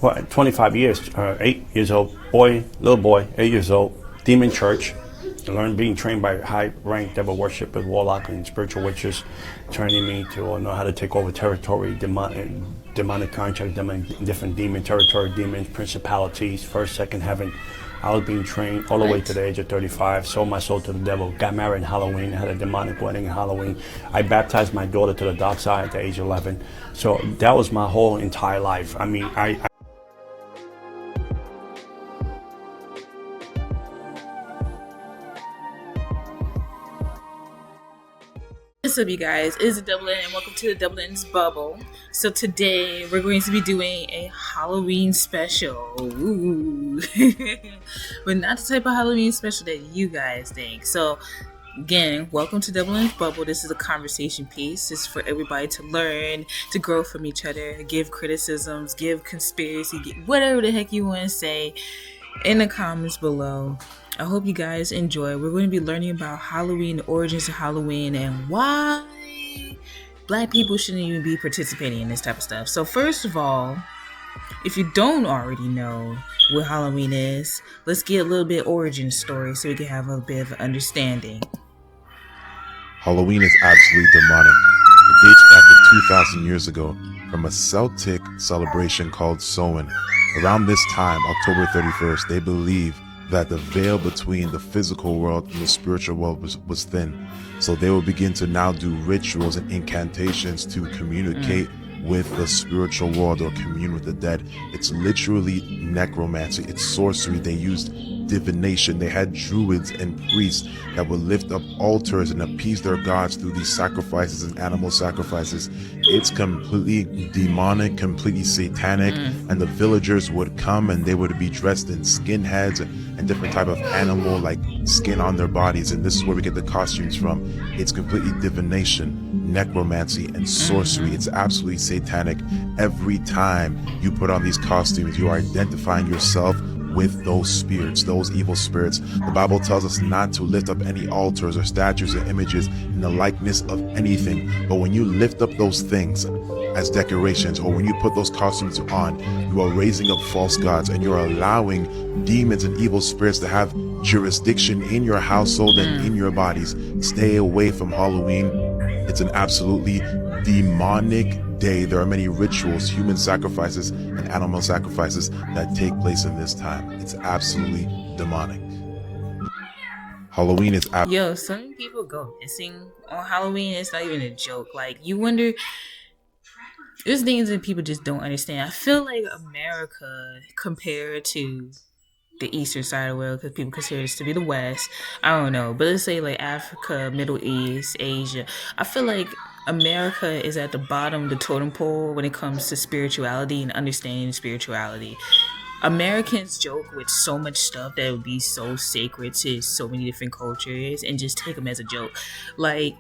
What, 25 years, 8 years old, little boy, 8 years old, demon church. I learned being trained by high-ranked devil worshipers, warlock, and spiritual witches, training me to know how to take over territory, demonic contract, different demon territory, demons, principalities, first, second heaven. I was being trained all the way to the age of 35, sold my soul to the devil, got married in Halloween, had a demonic wedding in Halloween. I baptized my daughter to the dark side at the age of 11. So that was my whole entire life. I mean, What's up, you guys? It's Double N, and welcome to the Double N's Bubble. So today we're going to be doing a Halloween special. Ooh. But not the type of Halloween special that you guys think. So again, welcome to Double N's Bubble. This is a conversation piece. This is for everybody to learn, to grow from each other, give criticisms, give conspiracy, whatever the heck you want to say in the comments below. I hope you guys enjoy. We're going to be learning about Halloween, the origins of Halloween, and why Black people shouldn't even be participating in this type of stuff. So first of all, if you don't already know what Halloween is, let's get a little bit origin story so we can have a bit of an understanding. Halloween is absolutely demonic. It dates back to 2,000 years ago from a Celtic celebration called Samhain. Around this time, October 31st, they believe that the veil between the physical world and the spiritual world was thin. So they will begin to now do rituals and incantations to communicate with the spiritual world or commune with the dead. It's literally necromancy. It's sorcery. They used divination. They had druids and priests that would lift up altars and appease their gods through these sacrifices and animal sacrifices. It's completely demonic, completely satanic, and the villagers would come and they would be dressed in skinheads and different type of animal like skin on their bodies, and this is where we get the costumes from. It's completely divination, necromancy, and sorcery. It's absolutely satanic. Every time you put on these costumes, you are identifying yourself with those spirits, those evil spirits. The Bible tells us not to lift up any altars or statues or images in the likeness of anything. But when you lift up those things as decorations, or when you put those costumes on, you are raising up false gods, and you're allowing demons and evil spirits to have jurisdiction in your household and in your bodies. Stay away from Halloween. It's an absolutely demonic day. There are many rituals, human sacrifices and animal sacrifices that take place in this time. It's absolutely demonic. Halloween is Yo, some people go missing on Halloween. It's not even a joke. Like, you wonder, there's things that people just don't understand. I feel like America compared to the eastern side of the world, because people consider this to be the West. I don't know, but let's say like Africa, Middle East, Asia. I feel like America is at the bottom of the totem pole when it comes to spirituality and understanding spirituality. Americans joke with so much stuff that would be so sacred to so many different cultures and just take them as a joke. Like,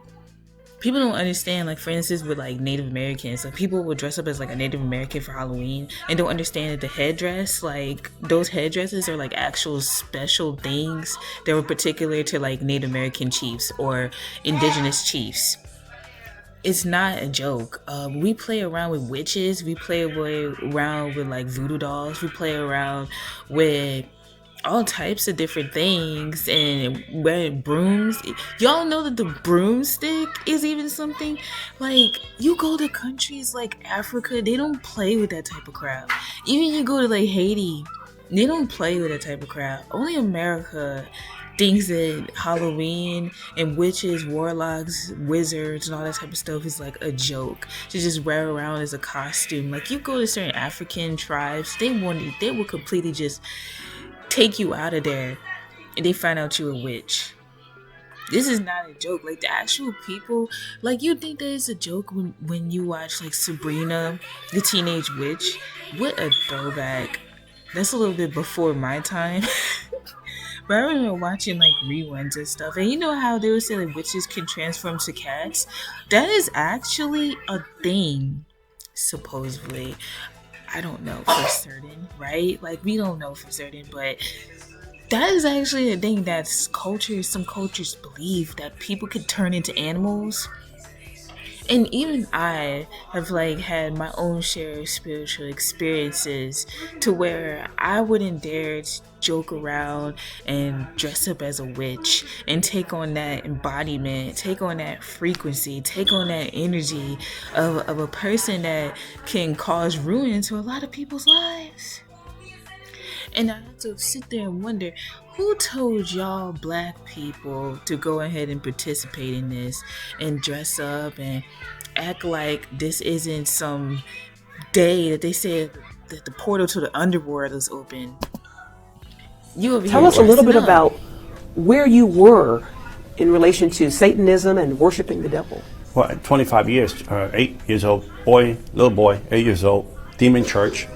people don't understand, like, for instance, with like Native Americans, like, people will dress up as like a Native American for Halloween and don't understand that the headdress, like, those headdresses are like actual special things that were particular to like Native American chiefs or indigenous chiefs. It's not a joke. We play around with witches. We play around with like voodoo dolls. We play around with all types of different things and wearing brooms. Y'all know that the broomstick is even something. Like, you go to countries like Africa, they don't play with that type of crap. Even you go to like Haiti, they don't play with that type of crap. Only America thinks that Halloween and witches, warlocks, wizards, and all that type of stuff is like a joke to just wear around as a costume. Like, you go to certain African tribes, they will completely just take you out of there and they find out you're a witch. This is not a joke. Like, the actual people, like, you think that it's a joke when you watch like Sabrina the Teenage Witch. What a throwback. That's a little bit before my time. But I remember watching like reruns and stuff, and you know how they would say like witches can transform to cats? That is actually a thing, supposedly. I don't know for certain, right? Like, we don't know for certain, but that is actually a thing that some cultures believe, that people could turn into animals And even I have like had my own share of spiritual experiences to where I wouldn't dare to joke around and dress up as a witch and take on that embodiment, take on that frequency, take on that energy of a person that can cause ruin to a lot of people's lives. And I have to sit there and wonder, who told y'all black people to go ahead and participate in this and dress up and act like this isn't some day that they said that the portal to the underworld is open? You over Tell here us a little bit dressing up. about where you were in relation to Satanism and worshiping the devil. Well, 25 years, 8 years old, little boy, 8 years old, demon church.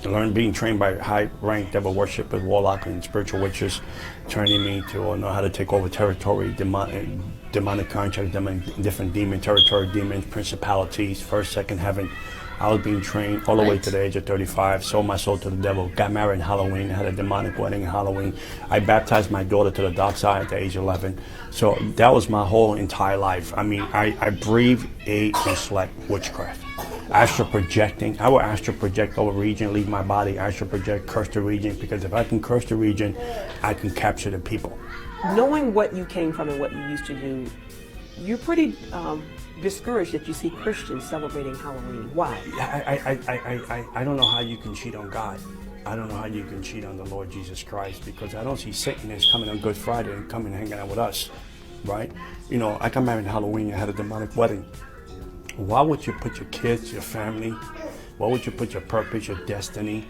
I learned being trained by high-ranked devil worshipers, warlock, and spiritual witches, training me to know how to take over territory, demonic contracts, different demon territory, demons, principalities, first, second heaven. I was being trained all the way to the age of 35, sold my soul to the devil, got married in Halloween, had a demonic wedding in Halloween. I baptized my daughter to the dark side at the age of 11. So that was my whole entire life. I mean, I breathed, ate, and slept witchcraft. Astral projecting. I will astral project over region, leave my body, astral project, curse the region, because if I can curse the region, I can capture the people. Knowing what you came from and what you used to do, you're pretty discouraged that you see Christians celebrating Halloween. Why? I don't know how you can cheat on God. I don't know how you can cheat on the Lord Jesus Christ, because I don't see Satanists coming on Good Friday and coming and hanging out with us, right? You know, I got married in Halloween and had a demonic wedding. Why would you put your kids, your family, why would you put your purpose, your destiny,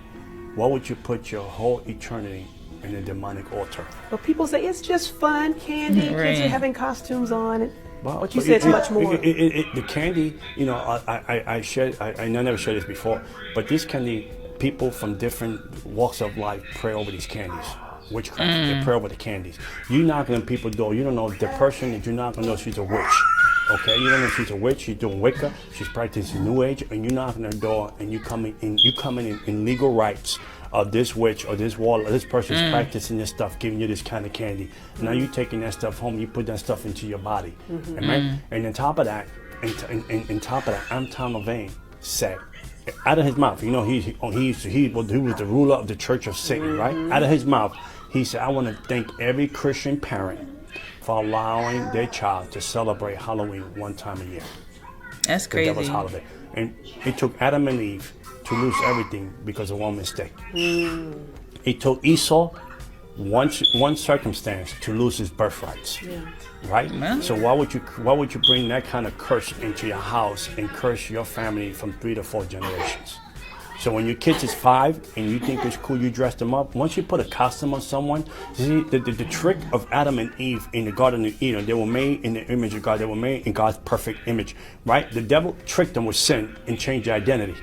why would you put your whole eternity in a demonic altar? But people say it's just fun, candy, kids Right. are having costumes on. Well, But you said it's much more. The candy, you know, I never shared this before, but these candy, people from different walks of life pray over these candies. Witchcraft, they pray over the candies. You knocking on people's door, you don't know the person that you're not gonna know she's a witch. Okay, you don't know if she's a witch, she's doing wicca, she's practicing new age, and you knock on her door and you coming in legal rights of this witch or this wall or this person's practicing this stuff, giving you this kind of candy. Now you taking that stuff home, you put that stuff into your body. Right? And on top of that, I'm Tom Levine said, out of his mouth, you know, he was the ruler of the Church of Satan, right? Out of his mouth, he said, I want to thank every Christian parent for allowing their child to celebrate Halloween one time a year. That's The devil's crazy. holiday. And it took Adam and Eve to lose everything because of one mistake. It took Esau one circumstance to lose his birthrights. Right? Yeah. So why would you bring that kind of curse into your house and curse your family from 3 to 4 generations? So when your kids is 5 and you think it's cool, you dress them up. Once you put a costume on someone, see the trick of Adam and Eve in the Garden of Eden, they were made in the image of God. They were made in God's perfect image, right? The devil tricked them with sin and changed their identity.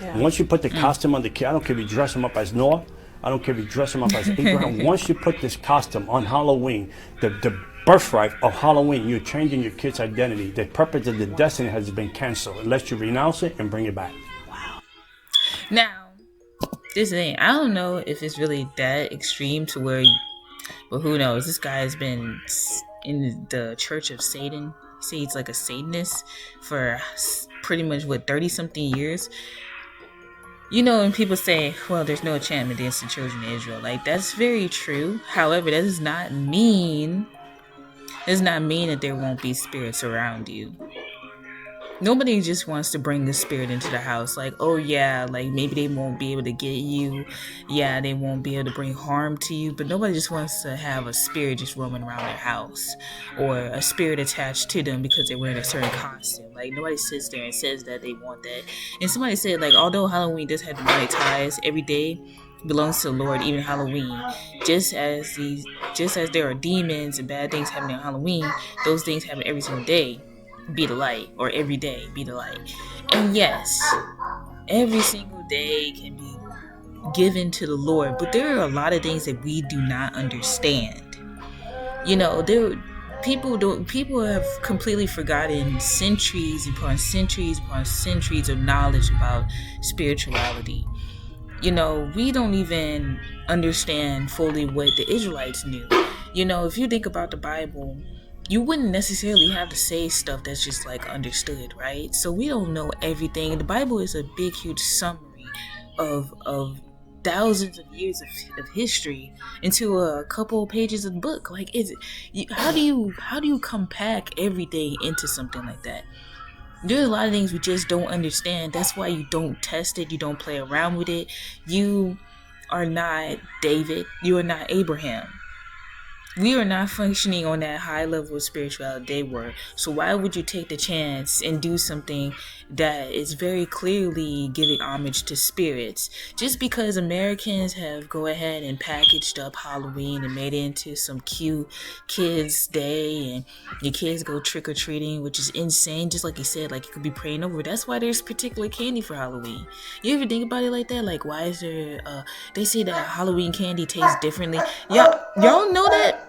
Yeah. Once you put the costume on the kid, I don't care if you dress them up as Noah, I don't care if you dress them up as Abraham. Once you put this costume on Halloween, the birthright of Halloween, you're changing your kid's identity. The purpose of the destiny has been canceled unless you renounce it and bring it back. Now, this thing, I don't know if it's really that extreme to where, but who knows? This guy has been in the Church of Satan. See, he's like a Satanist for pretty much 30-something years. You know, when people say, well, there's no enchantment against the children of Israel, like, that's very true. However, that does not mean that there won't be spirits around you. Nobody just wants to bring the spirit into the house. Like, oh yeah, like maybe they won't be able to get you. Yeah, they won't be able to bring harm to you. But nobody just wants to have a spirit just roaming around their house, or a spirit attached to them because they're wearing a certain costume. Like, nobody sits there and says that they want that. And somebody said, like, although Halloween does have demonic ties, every day belongs to the Lord, even Halloween. Just as there are demons and bad things happening on Halloween, those things happen every single day. Be the light, or every day be the light. And yes, every single day can be given to the Lord, but there are a lot of things that we do not understand. You know, people have completely forgotten centuries upon centuries upon centuries of knowledge about spirituality. You know, we don't even understand fully what the Israelites knew. You know, if you think about the Bible, you wouldn't necessarily have to say stuff that's just like understood, right? So we don't know everything. The Bible is a big, huge summary of thousands of years of history into a couple of pages of the book. Like, how do you compact everything into something like that? There's a lot of things we just don't understand. That's why you don't test it. You don't play around with it. You are not David. You are not Abraham. We are not functioning on that high level of spirituality they were. So why would you take the chance and do something that is very clearly giving homage to spirits? Just because Americans have go ahead and packaged up Halloween and made it into some cute kids day, and your kids go trick-or-treating, which is insane. Just like you said, like you could be praying over. That's why there's particular candy for Halloween. You ever think about it like that? Like, why is there they say that Halloween candy tastes differently. Y'all know that?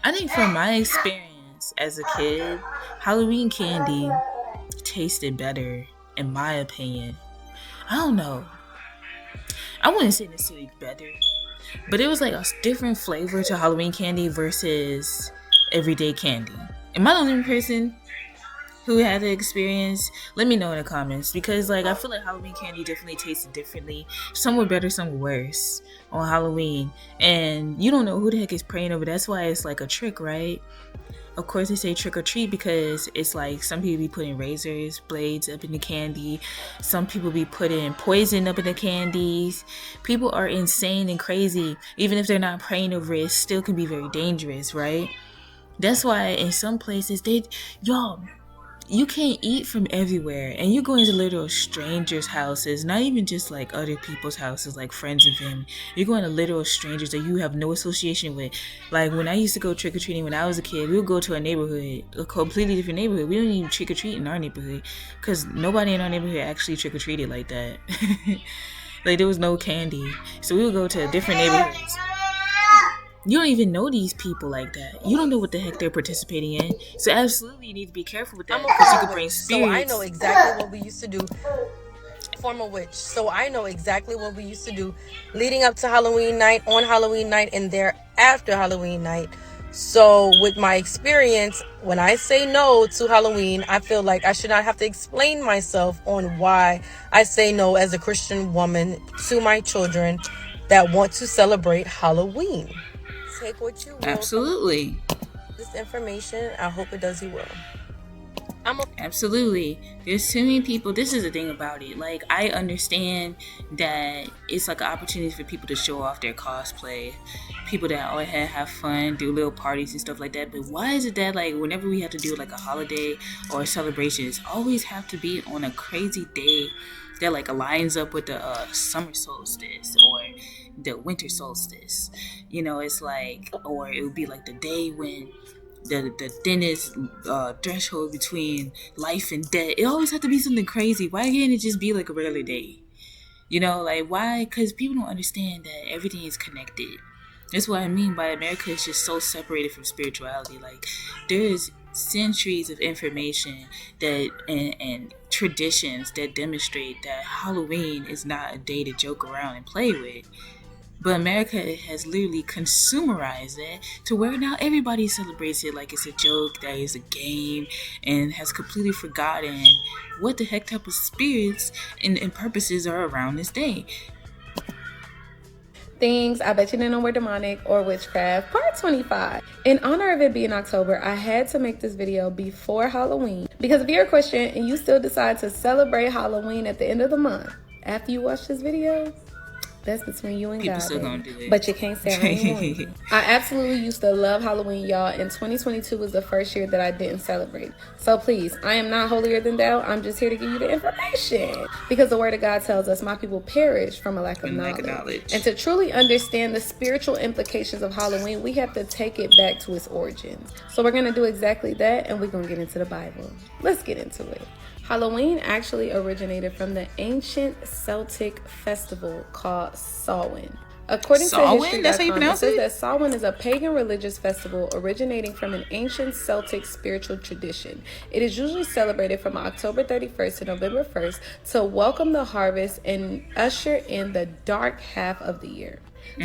I think from my experience as a kid, Halloween candy tasted better, in my opinion. I don't know. I wouldn't say necessarily better, but it was like a different flavor to Halloween candy versus everyday candy. Am I the only person who had the experience? Let me know in the comments, because like I feel like Halloween candy definitely tasted differently. Some were better, some were worse on Halloween, and you don't know who the heck is praying over. That's why it's like a trick, right? Of course they say trick or treat because it's like some people be putting razors, blades up in the candy. Some people be putting poison up in the candies. People are insane and crazy. Even if they're not praying over it, it still can be very dangerous, right? That's why in some places you can't eat from everywhere, and you go into literal strangers' houses, not even just like other people's houses, like friends and family. You're going to literal strangers that you have no association with. Like when I used to go trick-or-treating when I was a kid, we would go to a neighborhood, a completely different neighborhood. We don't even trick-or-treat in our neighborhood because nobody in our neighborhood actually trick-or-treated like that. Like there was no candy. So we would go to different neighborhoods. You don't even know these people like that. You don't know what the heck they're participating in. So absolutely you need to be careful with that, because you could bring spirits. So I know exactly what we used to do. Former witch. So I know exactly what we used to do leading up to Halloween night, on Halloween night, and there after Halloween night. So with my experience, when I say no to Halloween, I feel like I should not have to explain myself on why I say no as a Christian woman to my children that want to celebrate Halloween. Take what you will. Absolutely. This information, I hope it does you well. Absolutely. There's too many people. This is the thing about it. Like, I understand that it's like an opportunity for people to show off their cosplay. People that always have fun, do little parties and stuff like that. But why is it that, like, whenever we have to do, like, a holiday or a celebration, it's always have to be on a crazy day that, like, aligns up with the summer solstice or the winter solstice? You know, it's like, or it would be like the day when the thinnest threshold between life and death. It always have to be something crazy. Why can't it just be like a regular day? You know, like, why? Because people don't understand that everything is connected. That's what I mean by America is just so separated from spirituality. Like, there's centuries of information that and traditions that demonstrate that Halloween is not a day to joke around and play with. But America has literally consumerized it to where now everybody celebrates it like it's a joke, that it's a game, and has completely forgotten what the heck type of spirits and purposes are around this day. Things I bet you didn't know were demonic or witchcraft, part 25. In honor of it being October, I had to make this video before Halloween, because if you're a Christian and you still decide to celebrate Halloween at the end of the month after you watch this video, that's between you and People God. still gonna do it. But you can't say anymore. I absolutely used to love Halloween, y'all, and 2022 was the first year that I didn't celebrate. So please, I am not holier than thou. I'm just here to give you the information, because the word of God tells us my people perish from a lack of knowledge. And to truly understand the spiritual implications of Halloween, we have to take it back to its origins. So we're gonna do exactly that, and we're gonna get into the Bible. Let's get into it. Halloween actually originated from the ancient Celtic festival called Samhain. According to Samhain? That's how you History.com, it pronounce says it? that Samhain is a pagan religious festival originating from an ancient Celtic spiritual tradition. It is usually celebrated from October 31st to November 1st to welcome the harvest and usher in the dark half of the year.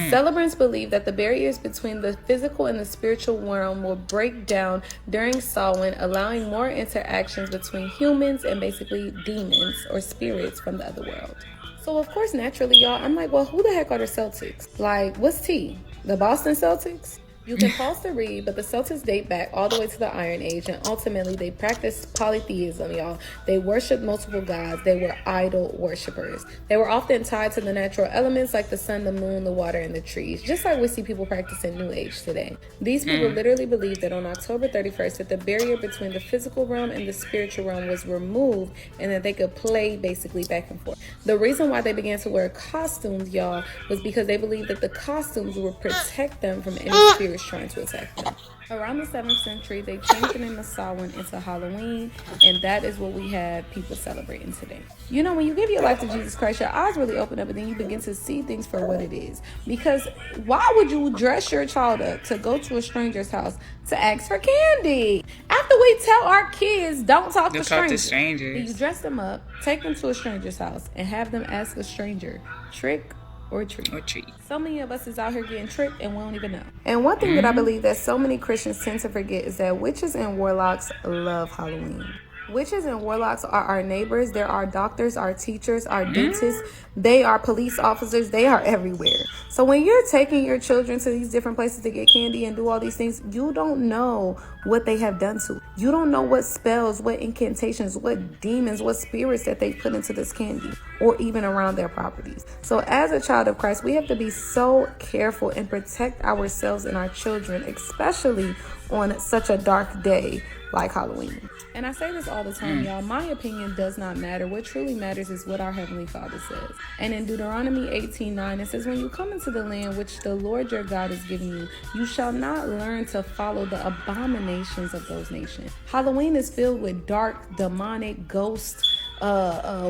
Celebrants believe that the barriers between the physical and the spiritual realm will break down during Samhain, allowing more interactions between humans and basically demons or spirits from the other world. So, of course, naturally, y'all, I'm like, well, who the heck are the Celtics? Like, what's T? The Boston Celtics? You can pause to read, but the Celtics date back all the way to the Iron Age, and ultimately they practiced polytheism, y'all. They worshipped multiple gods. They were idol worshippers. They were often tied to the natural elements like the sun, the moon, the water, and the trees, just like we see people practicing New Age today. These people literally believed that on October 31st, that the barrier between the physical realm and the spiritual realm was removed, and that they could play basically back and forth. The reason why they began to wear costumes, y'all, was because they believed that the costumes would protect them from any spirits trying to attack them. Around the 7th century, they changed the name of Samhain into Halloween, and that is what we have people celebrating today. You know, when you give your life to Jesus Christ, your eyes really open up, and then you begin to see things for what it is. Because why would you dress your child up to go to a stranger's house to ask for candy? After we tell our kids, don't talk to strangers. You dress them up, take them to a stranger's house, and have them ask a stranger, trick or treat. So many of us is out here getting tricked and we don't even know. And one thing that I believe that so many Christians tend to forget is that witches and warlocks love Halloween. Witches and warlocks are our neighbors. They're our doctors, our teachers, our dentists. They are police officers. They are everywhere. So when you're taking your children to these different places to get candy and do all these things, you don't know what they have done to. You don't know what spells, what incantations, what demons, what spirits that they put into this candy or even around their properties. So as a child of Christ, we have to be so careful and protect ourselves and our children, especially on such a dark day like Halloween. And I say this all the time, y'all. My opinion does not matter. What truly matters is what our Heavenly Father says. And in Deuteronomy 18:9, it says, when you come into the land which the Lord your God is giving you, you shall not learn to follow the abominations of those nations. Halloween is filled with dark, demonic, ghosts,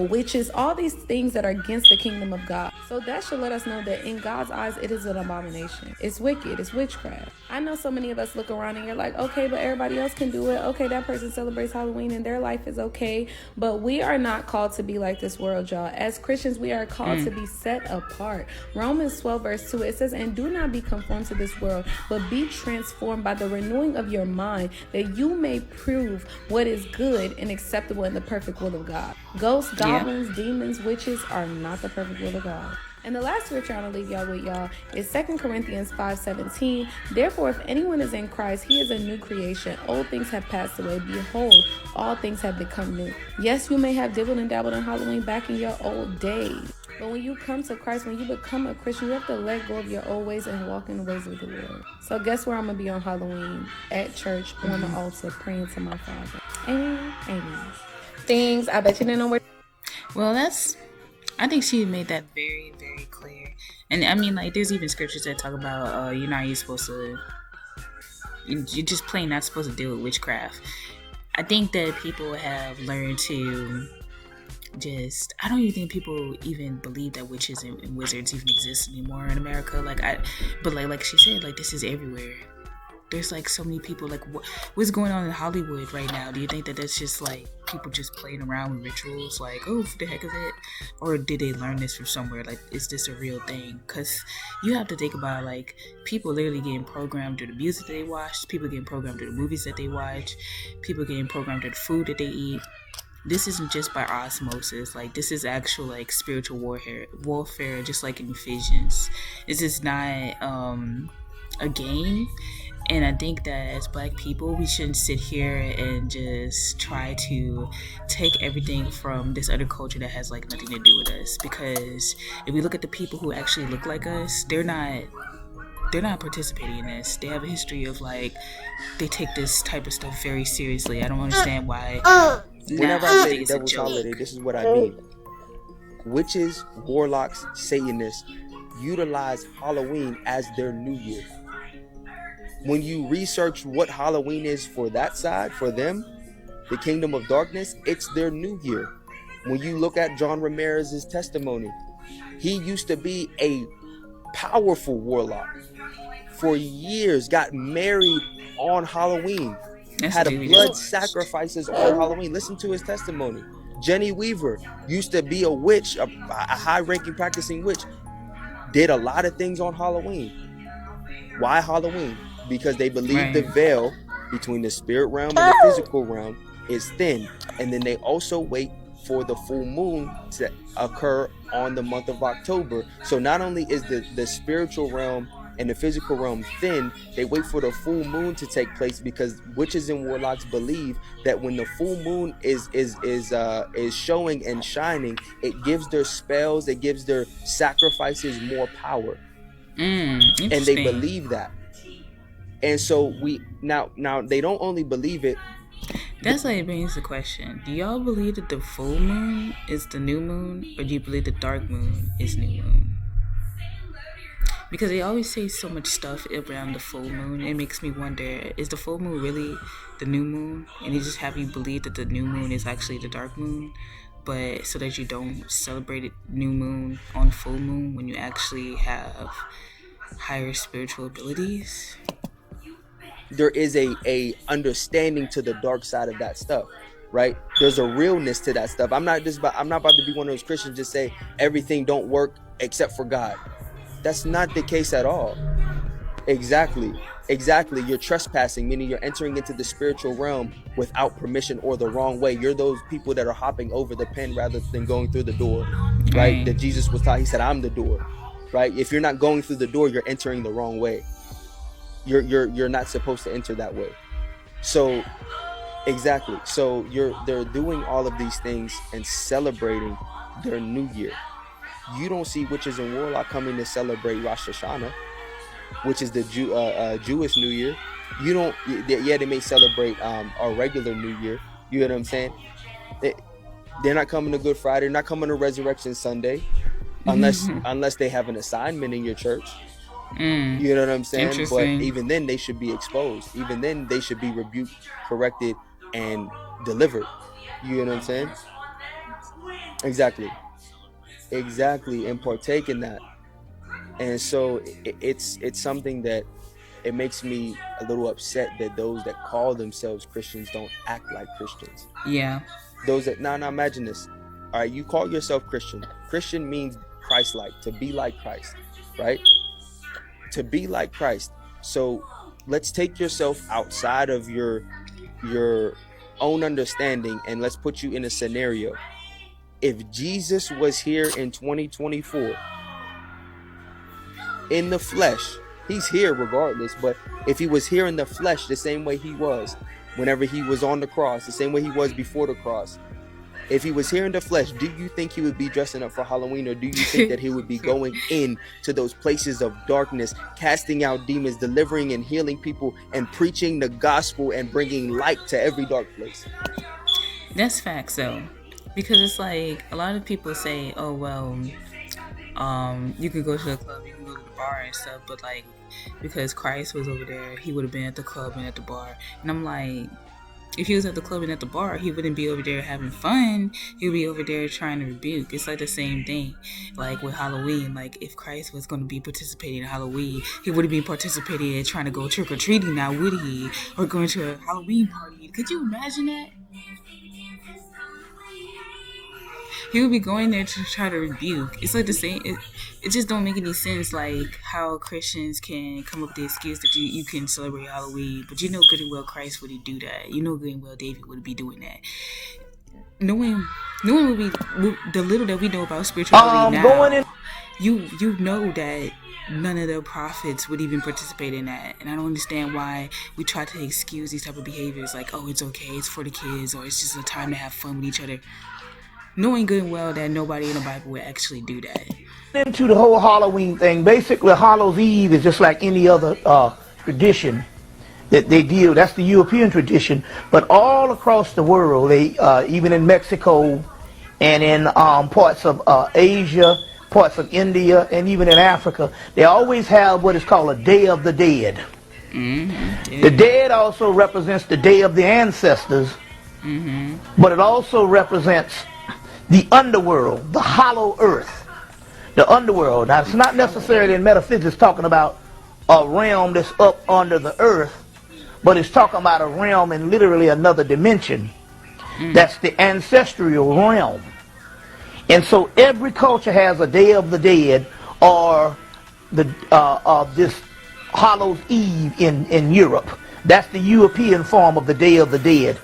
witches, all these things that are against the kingdom of God. So that should let us know that in God's eyes, it is an abomination. It's wicked. It's witchcraft. I know so many of us look around and you're like, okay, but everybody else can do it. Okay, that person celebrates Halloween and their life is okay. But we are not called to be like this world, y'all. As Christians, we are called to be set apart. Romans 12 verse 2, it says, and do not be conformed to this world, but be transformed by the renewing of your mind, that you may prove what is good and acceptable in the perfect will of God. Ghosts, goblins, demons, witches are not the perfect will of God. And the last scripture I'm going to leave y'all with, y'all, is 2 Corinthians 5:17. Therefore, if anyone is in Christ, he is a new creation. Old things have passed away. Behold, all things have become new. Yes, you may have dibbled and dabbled in Halloween back in your old days. But when you come to Christ, when you become a Christian, you have to let go of your old ways and walk in the ways of the Lord. So guess where I'm going to be on Halloween? At church, on the altar, praying to my Father. Amen. Amen. Things I bet you didn't know where. Well, I think she made that very, very clear. And I mean, like, there's even scriptures that talk about you're supposed to, you're just plain not supposed to deal with witchcraft. I think that people have learned to I don't even think people even believe that witches and wizards even exist anymore in America. But like she said, like, this is everywhere. There's like so many people, like, what's going on in Hollywood right now? Do you think that that's just like people just playing around with rituals, like, oh, for the heck of it? Or did they learn this from somewhere? Like, is this a real thing? Because you have to think about, like, people literally getting programmed to the music that they watch, people getting programmed to the movies that they watch, people getting programmed to the food that they eat. This isn't just by osmosis. Like, this is actual, like, spiritual warfare, just like in Ephesians. This is not a game. And I think that as Black people, we shouldn't sit here and just try to take everything from this other culture that has, like, nothing to do with us. Because if we look at the people who actually look like us, they're not participating in this. They have a history of, like, they take this type of stuff very seriously. I don't understand why. Whenever I say devil's holiday, this is what I mean. Witches, warlocks, Satanists utilize Halloween as their new year. When you research what Halloween is for that side, for them, the kingdom of darkness, it's their new year. When you look at John Ramirez's testimony, he used to be a powerful warlock, for years got married on Halloween. That's Had a dubious. blood sacrifices on Halloween. Listen to his testimony. Jenny Weaver used to be a witch, a high-ranking practicing witch. Did a lot of things on Halloween. Why Halloween? Because they believe the veil between the spirit realm and the physical realm is thin. And then they also wait for the full moon to occur on the month of October. So not only is the spiritual realm and the physical realm thin, they wait for the full moon to take place, because witches and warlocks believe that when the full moon is showing and shining, it gives their spells, it gives their sacrifices more power. And they believe that. And so now they don't only believe it. That's why it brings the question: do y'all believe that the full moon is the new moon, or do you believe the dark moon is new moon? Because they always say so much stuff around the full moon. It makes me wonder, is the full moon really the new moon? And they just have you believe that the new moon is actually the dark moon, but so that you don't celebrate new moon on full moon when you actually have higher spiritual abilities? There is a understanding to the dark side of that stuff, right? There's a realness to that stuff. I'm not about to be one of those Christians just say everything don't work except for God. That's not the case at all. Exactly. You're trespassing, meaning you're entering into the spiritual realm without permission or the wrong way. You're those people that are hopping over the pen rather than going through the door, right? That Jesus was taught. He said, I'm the door, right? If you're not going through the door, you're entering the wrong way. You're not supposed to enter that way. So exactly. So they're doing all of these things and celebrating their new year. You don't see witches and warlock coming to celebrate Rosh Hashanah, which is the Jewish New Year. You don't. Yeah, they may celebrate our regular New Year. You know what I'm saying? They're not coming to Good Friday. They're not coming to Resurrection Sunday, unless they have an assignment in your church. You know what I'm saying? But even then, they should be exposed. Even then, they should be rebuked, corrected, and delivered. You know what I'm saying? Exactly, and partake in that. And so it's something that it makes me a little upset that those that call themselves Christians don't act like Christians. Yeah. Those that now imagine this. All right, you call yourself Christian. Christian means Christ-like, to be like Christ, right? To be like Christ. So let's take yourself outside of your own understanding and let's put you in a scenario. If Jesus was here in 2024 in the flesh, he's here regardless, but if he was here in the flesh the same way he was whenever he was on the cross, the same way he was before the cross, if he was here in the flesh, do you think he would be dressing up for Halloween, or do you think that he would be going in to those places of darkness, casting out demons, delivering and healing people, and preaching the gospel and bringing light to every dark place? That's facts though, because it's like a lot of people say, oh well, you could go to the club, you can go to the bar and stuff, but like because Christ was over there, he would have been at the club and at the bar. And I'm like, if he was at the club and at the bar, he wouldn't be over there having fun. He would be over there trying to rebuke. It's like the same thing, like with Halloween. Like if Christ was going to be participating in Halloween, he wouldn't be participating in trying to go trick or treating now, would he? Or going to a Halloween party? Could you imagine that? He would be going there to try to rebuke. It's like the same. It just don't make any sense, like how Christians can come up with the excuse that you can celebrate Halloween, but you know good and well Christ wouldn't do that. You know good and well David wouldn't be doing that. No one would be, the little that we know about spirituality now. You know that none of the prophets would even participate in that, and I don't understand why we try to excuse these type of behaviors, like, oh, it's okay, it's for the kids, or it's just a time to have fun with each other, knowing good and well that nobody in the Bible would actually do that. Into the whole Halloween thing, basically Hallows Eve is just like any other tradition that they deal. That's the European tradition, but all across the world, they even in Mexico and in parts of Asia, parts of India, and even in Africa, they always have what is called a Day of the Dead. Mm-hmm. The dead also represents the day of the ancestors, but it also represents the underworld, the hollow earth. the underworld. Now, it's not necessarily in metaphysics talking about a realm that's up under the earth, but it's talking about a realm in literally another dimension. That's the ancestral realm. And so every culture has a Day of the Dead, or the this Hallows Eve in Europe. That's the European form of the Day of the Dead,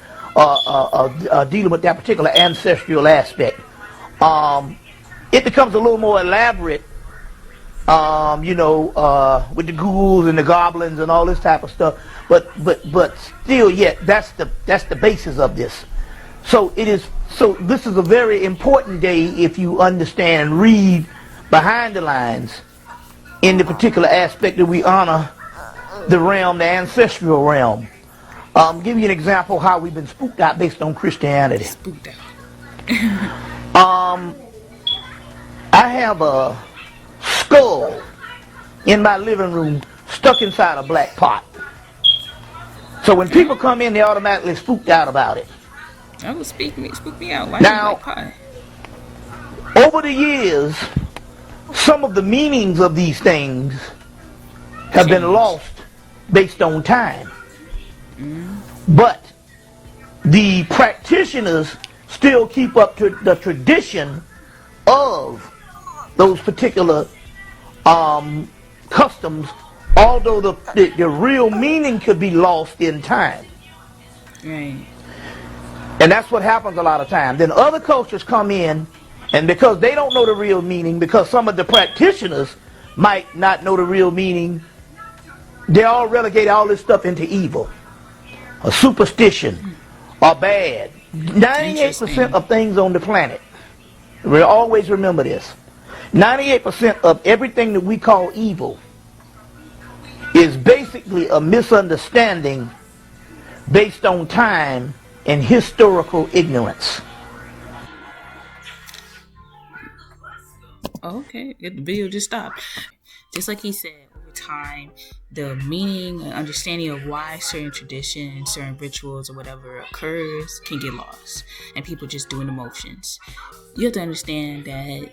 dealing with that particular ancestral aspect. It becomes a little more elaborate, with the ghouls and the goblins and all this type of stuff. But still, yet that's the basis of this. So this is a very important day if you understand and read behind the lines in the particular aspect that we honor the realm, the ancestral realm. Give you an example of how we've been spooked out based on Christianity. Spooked out. I have a skull in my living room stuck inside a black pot. So when people come in, they automatically spooked out about it. That would spook me out. Why Now, black pot? over the years, some of the meanings of these things have been lost based on time. But the practitioners still keep up to the tradition of those particular customs, although the real meaning could be lost in time. Right. And that's what happens a lot of times. Then other cultures come in, and because they don't know the real meaning, because some of the practitioners might not know the real meaning, they all relegate all this stuff into evil, or superstition, or bad. 98% of things on the planet, we always remember this, 98% of everything that we call evil is basically a misunderstanding based on time and historical ignorance. Okay, the video just stopped. Just like he said, over time, the meaning and understanding of why certain traditions, certain rituals, or whatever occurs can get lost, and people just doing the motions. You have to understand that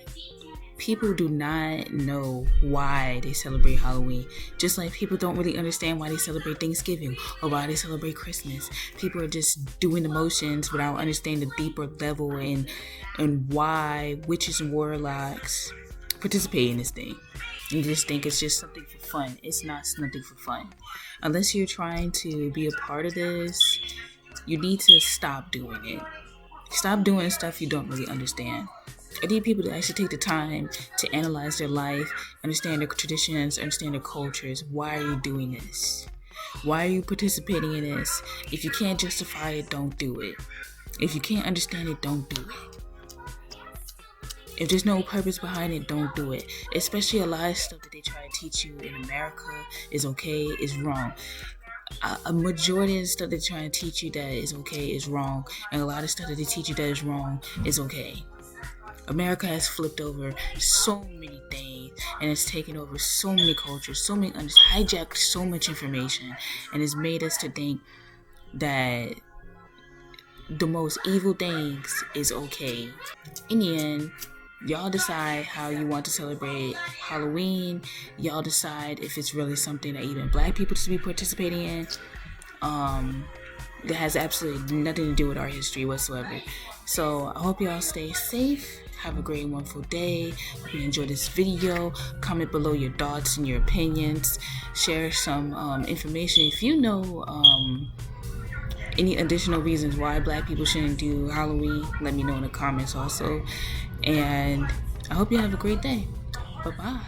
people do not know why they celebrate Halloween. Just like people don't really understand why they celebrate Thanksgiving or why they celebrate Christmas. People are just doing the motions without understanding the deeper level and why witches and warlocks participate in this thing. You just think it's just something for fun. It's not something for fun. Unless you're trying to be a part of this, you need to stop doing it. Stop doing stuff you don't really understand. I need people to actually take the time to analyze their life, understand their traditions, understand their cultures. Why are you doing this? Why are you participating in this? If you can't justify it, don't do it. If you can't understand it, don't do it. If there's no purpose behind it, don't do it. Especially a lot of stuff that they try to teach you in America is okay, is wrong. A majority of the stuff they're trying to teach you that is okay is wrong. And a lot of stuff that they teach you that is wrong is okay. America has flipped over so many things, and it's taken over so many cultures, hijacked so much information, and it's made us to think that the most evil things is okay. In the end, y'all decide how you want to celebrate Halloween. Y'all decide if it's really something that even black people should be participating in. That has absolutely nothing to do with our history whatsoever. So I hope y'all stay safe. Have a great and wonderful day. Hope you enjoyed this video. Comment below your thoughts and your opinions. Share some information. If you know any additional reasons why black people shouldn't do Halloween, let me know in the comments also. And I hope you have a great day. Bye-bye.